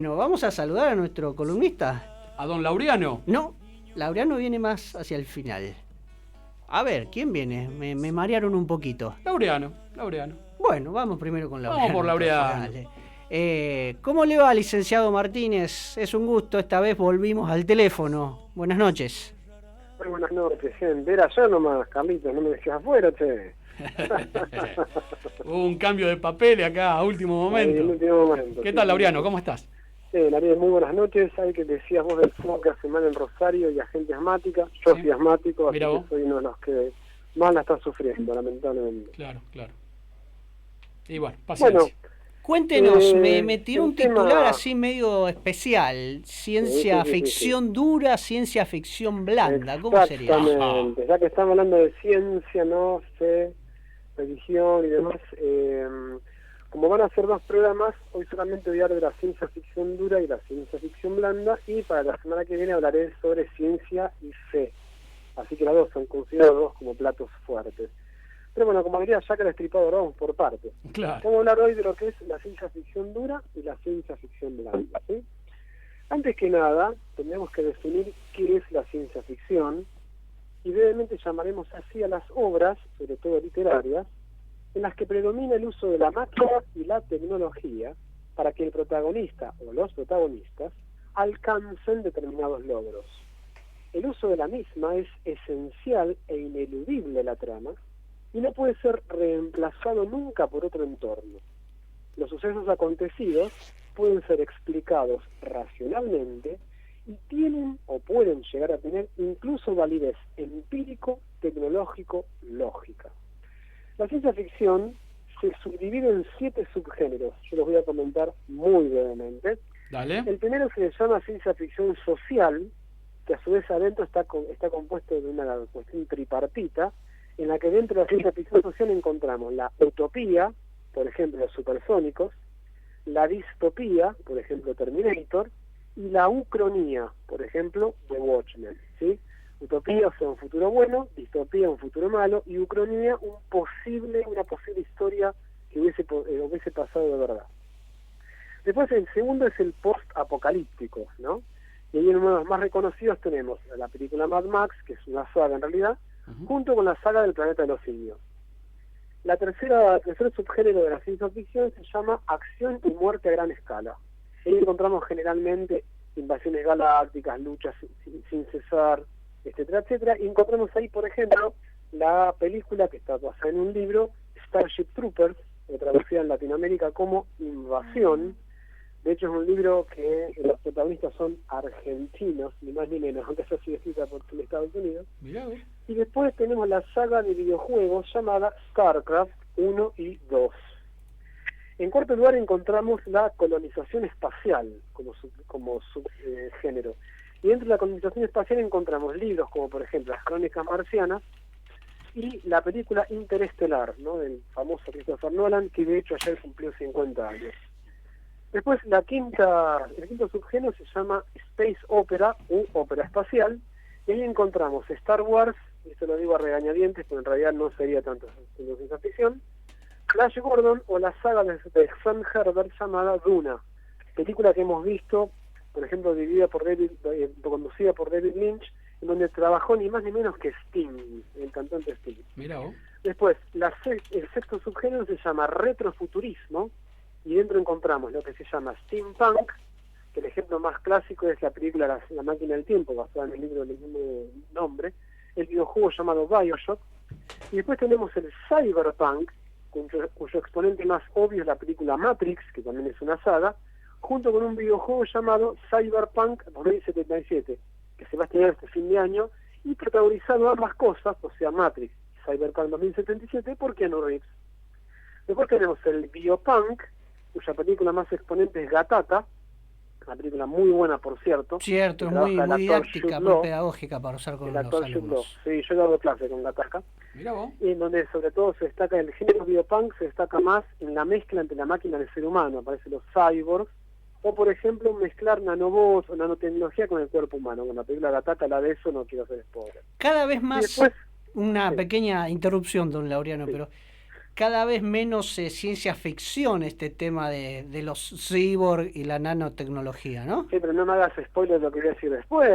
Bueno, vamos a saludar a nuestro columnista. ¿A don Laureano? No, Laureano viene más hacia el final. A ver, ¿quién viene? Me marearon un poquito. Laureano. Bueno, vamos primero con Laureano. Vamos por Laureano. ¿Cómo le va, licenciado Martínez? Es un gusto, esta vez volvimos al teléfono. Buenas noches. Muy buenas noches, gente. Era yo nomás, Carlitos, no me dejes afuera, che. Hubo un cambio de papeles acá a último momento. En último momento. ¿Qué tal, Laureano? ¿Cómo estás? Darío, muy buenas noches. Hay que decías vos del fuego que hace mal en Rosario y a gente asmática. Yo soy asmático, así que soy uno de los que más la está sufriendo, lamentablemente. Claro. Y bueno, paciencia. Bueno, cuéntenos, me tiró un titular tema así medio especial. Ciencia ficción dura, ciencia ficción blanda. ¿Cómo sería? Exactamente. Ya que estamos hablando de ciencia, no fe, religión y demás, como van a ser dos programas, hoy solamente voy a hablar de la ciencia ficción dura y la ciencia ficción blanda, y para la semana que viene hablaré sobre ciencia y fe. Así que las dos son considerados como platos fuertes. Pero bueno, como diría Jack el Destripador, vamos por partes. Claro. Vamos a hablar hoy de lo que es la ciencia ficción dura y la ciencia ficción blanda, ¿sí? Antes que nada, tenemos que definir qué es la ciencia ficción, y brevemente llamaremos así a las obras, sobre todo literarias, en las que predomina el uso de la máquina y la tecnología para que el protagonista o los protagonistas alcancen determinados logros. El uso de la misma es esencial e ineludible en la trama y no puede ser reemplazado nunca por otro entorno. Los sucesos acontecidos pueden ser explicados racionalmente y tienen o pueden llegar a tener incluso validez empírico, tecnológico, lógica. La ciencia ficción se subdivide en 7 subgéneros. Yo los voy a comentar muy brevemente. Dale. El primero se le llama ciencia ficción social, que a su vez adentro está compuesto de una cuestión tripartita, en la que dentro de la ciencia ficción social encontramos la utopía, por ejemplo, los supersónicos, la distopía, por ejemplo, Terminator, y la ucronía, por ejemplo, The Watchmen, ¿sí? Utopía, o sea, un futuro bueno; distopía, un futuro malo; y ucronía, una posible historia que hubiese pasado de verdad. Después, el segundo es el post-apocalíptico, ¿no? Y ahí en uno de los más reconocidos tenemos la película Mad Max, que es una saga en realidad, junto con la saga del planeta de los simios. El tercer subgénero de la ciencia ficción se llama acción y muerte a gran escala. Ahí encontramos generalmente invasiones galácticas, luchas sin cesar, etcétera, etcétera. Y encontramos ahí, por ejemplo, la película que está basada en un libro, Starship Troopers, traducida en Latinoamérica como Invasión. De hecho, es un libro que los protagonistas son argentinos, ni más ni menos, aunque haya sido escrita por Estados Unidos. Mirá vos. Y después tenemos la saga de videojuegos llamada StarCraft 1 y 2. En cuarto lugar encontramos la colonización espacial como subgénero. Y dentro de la colonización espacial encontramos libros como, por ejemplo, Las Crónicas Marcianas y la película Interestelar, ¿no?, del famoso Christopher Nolan, que de hecho ayer cumplió 50 años. Después, el quinto subgénero se llama Space Opera u ópera espacial, y ahí encontramos Star Wars, y esto lo digo a regañadientes, pero en realidad no sería tanto ciencia ficción, Flash Gordon o la saga de Sam Herbert llamada Duna, película que hemos visto, por ejemplo, conducida por David Lynch, en donde trabajó ni más ni menos que Sting, el cantante Sting. Mirá vos. Después, el sexto subgénero se llama retrofuturismo, y dentro encontramos lo que se llama steampunk, que el ejemplo más clásico es la película La máquina del tiempo, basada en el libro del mismo nombre, el videojuego llamado BioShock, y después tenemos el cyberpunk, cuyo exponente más obvio es la película Matrix, que también es una saga, junto con un videojuego llamado Cyberpunk 2077, que se va a estrenar este fin de año, y protagonizando ambas cosas, o sea, Matrix y Cyberpunk 2077, por Keanu Reeves. Después tenemos el biopunk, cuya película más exponente es Gattaca, una película muy buena, por cierto. Cierto, es muy didáctica, muy pedagógica para usar con los alumnos. Sí, yo he dado clase con Gattaca. Mirá vos. Y en donde sobre todo se destaca el género biopunk, se destaca más en la mezcla entre la máquina y el ser humano, aparecen los cyborgs, o por ejemplo mezclar nanobots o nanotecnología con el cuerpo humano. Con la película Gattaca, la de eso no quiero hacer spoiler. Cada vez más, después, una pequeña interrupción, don Laureano, pero cada vez menos ciencia ficción este tema de los cyborg y la nanotecnología, ¿no? Sí, pero no me hagas spoiler de lo que voy a decir después.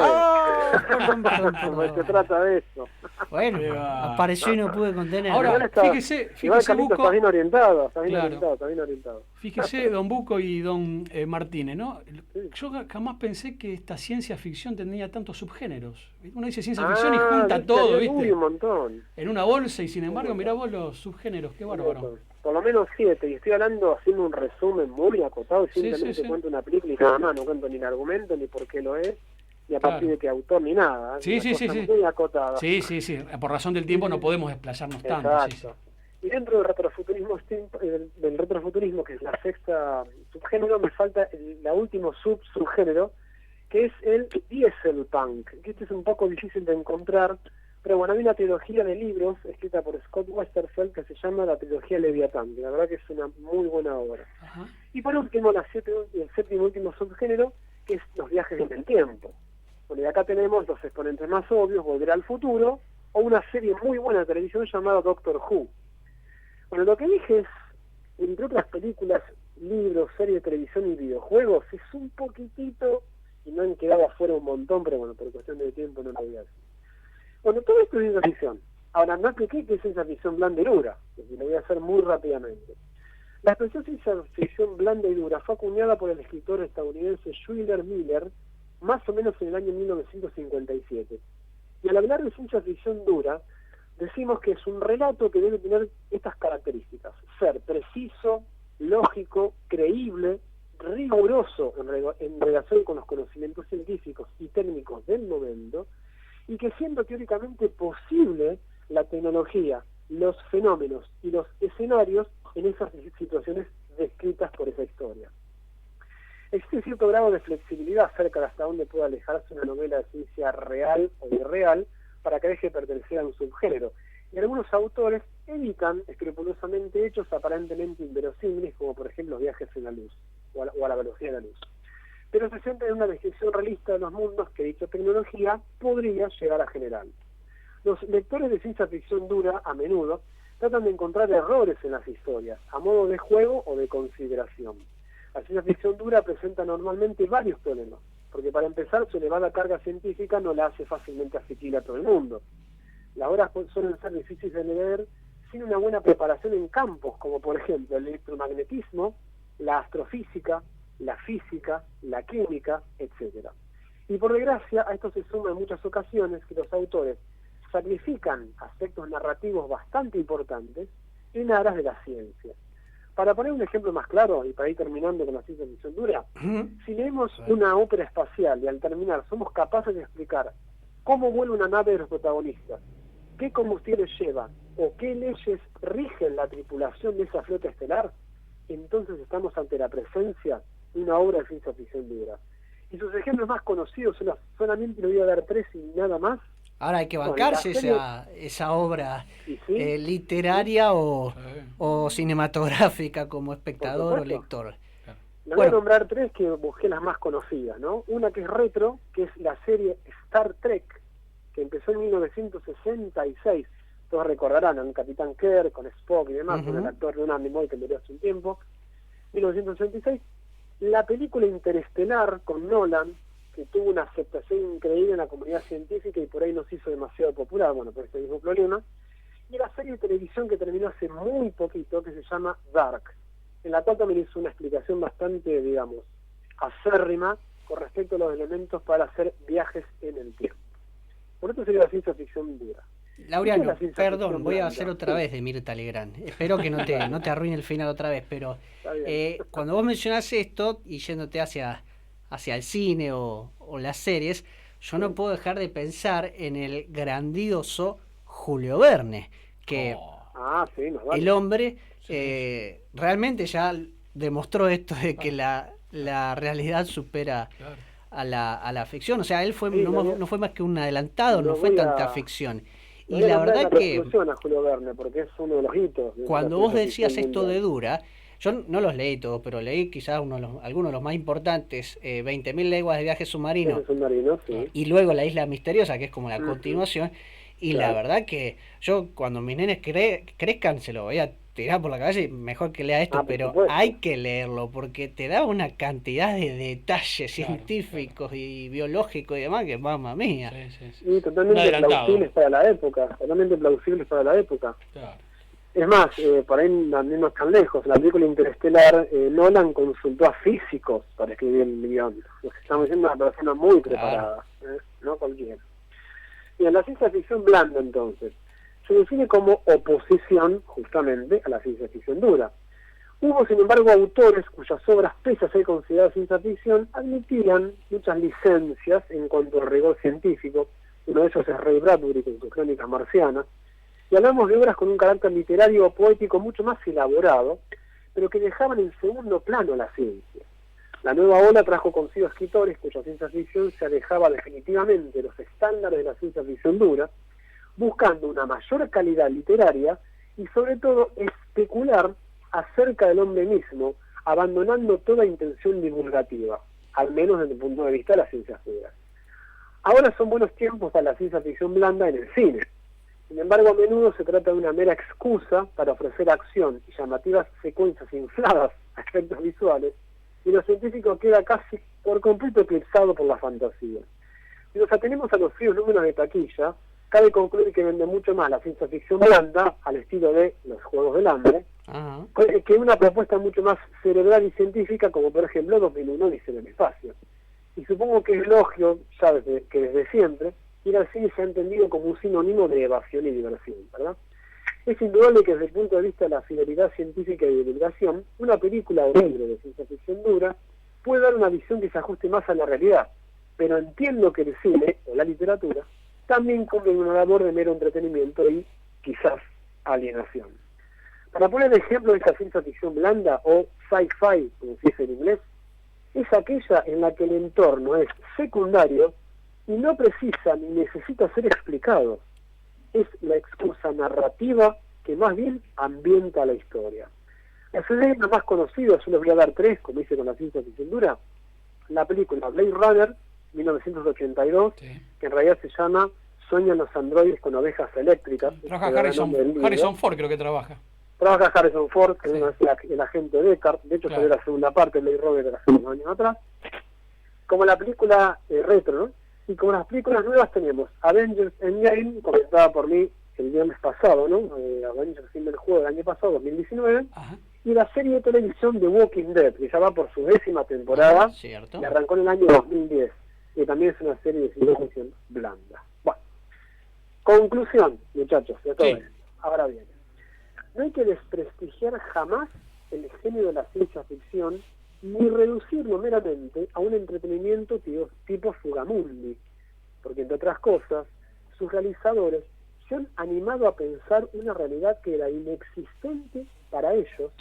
Se trata de eso. Bueno, apareció y no pude contener. Ahora, fíjese, Carlito, Buco. Está bien orientado. Claro. Fíjese, don Buco y don Martínez, ¿no? Sí. Yo jamás pensé que esta ciencia ficción tenía tantos subgéneros. Uno dice ciencia ficción y junta todo, ¿viste? Un montón. En una bolsa, y sin embargo, mirá vos los subgéneros, qué bárbaro. Por lo menos 7, y estoy haciendo un resumen muy acotado, simplemente cuento una película y nada más, no cuento ni el argumento, ni por qué lo es, ni a partir de qué autor, ni nada. Sí. Muy acotada. Sí. Por razón del tiempo no podemos desplazarnos tanto. Exacto. Y dentro del retrofuturismo, que es la sexta subgénero, me falta el último subgénero, que es el dieselpunk, que este es un poco difícil de encontrar, pero bueno, hay una trilogía de libros escrita por Scott Westerfeld que se llama la trilogía Leviatán, que la verdad que es una muy buena obra. Ajá. Y por último, el séptimo último subgénero, que es los viajes en el tiempo. Bueno, y acá tenemos los exponentes más obvios, Volver al futuro, o una serie muy buena de televisión llamada Doctor Who. Bueno, lo que dije es, entre otras películas, libros, series de televisión y videojuegos, es un poquitito, y no han quedado afuera un montón, pero bueno, por cuestión de tiempo no lo voy a decir. Bueno, todo esto es ciencia ficción. Ahora, no expliqué qué es ciencia ficción blanda y dura, y lo voy a hacer muy rápidamente. La expresión ciencia ficción blanda y dura fue acuñada por el escritor estadounidense Schuyler Miller, más o menos en el año 1957. Y al hablar de ciencia ficción dura, decimos que es un relato que debe tener estas características: ser preciso, lógico, creíble, riguroso en relación con los conocimientos científicos y técnicos del momento, y que siendo teóricamente posible la tecnología, los fenómenos y los escenarios en esas situaciones descritas por esa historia. Existe cierto grado de flexibilidad acerca de hasta dónde puede alejarse una novela de ciencia real o irreal para que deje de pertenecer a un subgénero, y algunos autores evitan escrupulosamente hechos aparentemente inverosímiles, como por ejemplo los viajes en la luz o a la velocidad de la luz, pero se centra en una descripción realista de los mundos que dicha tecnología podría llegar a generar. Los lectores de ciencia ficción dura, a menudo, tratan de encontrar errores en las historias, a modo de juego o de consideración. La ciencia ficción dura presenta normalmente varios problemas, porque para empezar su elevada carga científica no la hace fácilmente asequible a todo el mundo. Las obras suelen ser difíciles de leer sin una buena preparación en campos, como por ejemplo el electromagnetismo, la astrofísica, la física, la química, etc. Y por desgracia, a esto se suma en muchas ocasiones que los autores sacrifican aspectos narrativos bastante importantes en aras de la ciencia. Para poner un ejemplo más claro, y para ir terminando con la ciencia ficción dura, si leemos una ópera espacial y al terminar somos capaces de explicar cómo vuela una nave de los protagonistas, qué combustibles lleva o qué leyes rigen la tripulación de esa flota estelar, entonces estamos ante la presencia de una obra de ciencia ficción dura. Y sus ejemplos más conocidos, solamente le voy a dar 3 y nada más. Ahora hay que bancarse esa obra literaria o cinematográfica como espectador o lector. Le voy a nombrar 3 que busqué las más conocidas, ¿no? Una que es retro, que es la serie Star Trek, que empezó en 1966. Todos recordarán a un Capitán Kirk con Spock y demás, con el actor Leonard Nimoy que murió hace un tiempo. 1966. La película Interestelar con Nolan, que tuvo una aceptación increíble en la comunidad científica y por ahí no se hizo demasiado popular, bueno, por este mismo problema. Y la serie de televisión que terminó hace muy poquito, que se llama Dark, en la cual también hizo una explicación bastante, digamos, acérrima con respecto a los elementos para hacer viajes en el tiempo. Por esto sería la ciencia ficción dura. Laureano, perdón, voy a hacer otra vez de Mirta Legrand. Espero que no te arruine el final otra vez, pero cuando vos mencionás esto y yéndote hacia el cine o las series, yo no puedo dejar de pensar en el grandioso Julio Verne, que el hombre realmente ya demostró esto de que la realidad supera a la ficción. O sea, él no fue más que un adelantado, no fue tanta ficción. Y la verdad que a Julio Verne, porque es uno de los hitos. Cuando vos decías esto de dura, yo no los leí todos, pero leí quizás algunos de los más importantes, 20.000 leguas de viaje submarino, sí. Y luego La Isla Misteriosa, que es como la continuación, y la verdad que yo cuando mis nenes crezcan se lo voy a tirás por la cabeza y mejor que lea esto, pero hay que leerlo porque te da una cantidad de detalles científicos y biológicos y demás que mamma mía. Y totalmente plausibles para la época, Claro. Es más, por ahí no tan lejos, la película Interestelar, Nolan consultó a físicos para escribir el guión. Estamos diciendo una persona muy preparada, no cualquiera. Y en la ciencia ficción blanda, entonces, se define como oposición justamente a la ciencia ficción dura. Hubo, sin embargo, autores cuyas obras, pese a ser consideradas ciencia ficción, admitían muchas licencias en cuanto al rigor científico. Uno de ellos es Ray Bradbury con sus Crónicas Marcianas. Y hablamos de obras con un carácter literario o poético mucho más elaborado, pero que dejaban en segundo plano la ciencia. La nueva ola trajo consigo escritores cuya ciencia ficción se alejaba definitivamente de los estándares de la ciencia ficción dura, buscando una mayor calidad literaria y sobre todo especular acerca del hombre mismo, abandonando toda intención divulgativa, al menos desde el punto de vista de las ciencias duras. Ahora son buenos tiempos para la ciencia ficción blanda en el cine. Sin embargo, a menudo se trata de una mera excusa para ofrecer acción y llamativas secuencias infladas a efectos visuales, y lo científico queda casi por completo eclipsado por la fantasía. Si nos atenemos a los fríos números de taquilla, cabe concluir que vende mucho más la ciencia ficción blanda, al estilo de Los Juegos del Hambre, que una propuesta mucho más cerebral y científica, como por ejemplo 2001 Odisea en el espacio. Y supongo que es lógico, ya desde siempre, ir al cine se ha entendido como un sinónimo de evasión y diversión, ¿verdad? Es indudable que desde el punto de vista de la fidelidad científica y de divulgación, una película o libro de ciencia ficción dura puede dar una visión que se ajuste más a la realidad, pero entiendo que el cine o la literatura también cumplen una labor de mero entretenimiento y quizás alienación. Para poner el ejemplo de esta ciencia ficción blanda o sci-fi, como se dice en inglés, es aquella en la que el entorno es secundario y no precisa ni necesita ser explicado. Es la excusa narrativa que más bien ambienta la historia. Las ejemplos más conocidos, yo les voy a dar 3, como hice con la ciencia ficción dura. La película Blade Runner, 1982, que en realidad se llama Sueñan los androides con ovejas eléctricas. Trabaja Harrison Ford, creo que trabaja. Trabaja Harrison Ford, que es el agente Deckard. De hecho, salió la segunda parte de Blade Runner de hace unos años atrás. Como la película retro, ¿no? Y como las películas nuevas tenemos Avengers Endgame, comentada por mí el viernes pasado, ¿no? Avengers Fin del Juego del año pasado, 2019, y la serie de televisión The Walking Dead, que ya va por su 10ª temporada, y arrancó en el año 2010, y también es una serie de ciencia ficción blanda. Bueno, conclusión, muchachos, de todo esto. Ahora bien, no hay que desprestigiar jamás el género de la ciencia ficción ni reducirlo meramente a un entretenimiento tipo Fugamundi, porque entre otras cosas, sus realizadores se han animado a pensar una realidad que era inexistente para ellos,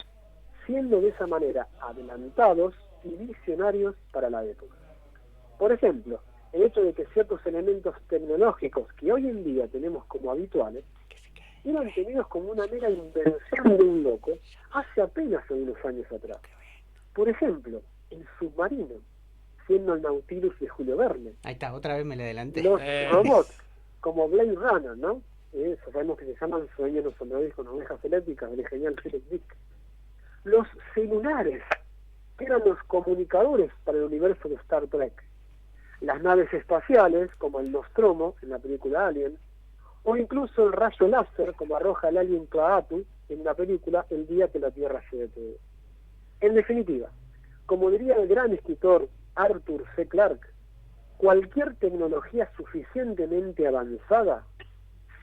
siendo de esa manera adelantados y visionarios para la época. Por ejemplo, el hecho de que ciertos elementos tecnológicos que hoy en día tenemos como habituales eran tenidos como una mera invención de un loco hace apenas unos años atrás. Por ejemplo, el submarino, siendo el Nautilus de Julio Verne. Ahí está, otra vez me le adelanté. Los robots, como Blade Runner, ¿no? Sabemos que se llaman Sueñan los androides con ovejas eléctricas, del genial Philip Dick. Los celulares, que eran los comunicadores para el universo de Star Trek. Las naves espaciales, como el Nostromo, en la película Alien, o incluso el rayo láser, como arroja el alien Klaatu, en la película El día que la Tierra se detuvo. En definitiva, como diría el gran escritor Arthur C. Clarke, cualquier tecnología suficientemente avanzada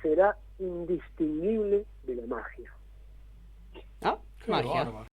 será indistinguible de la magia. Magia.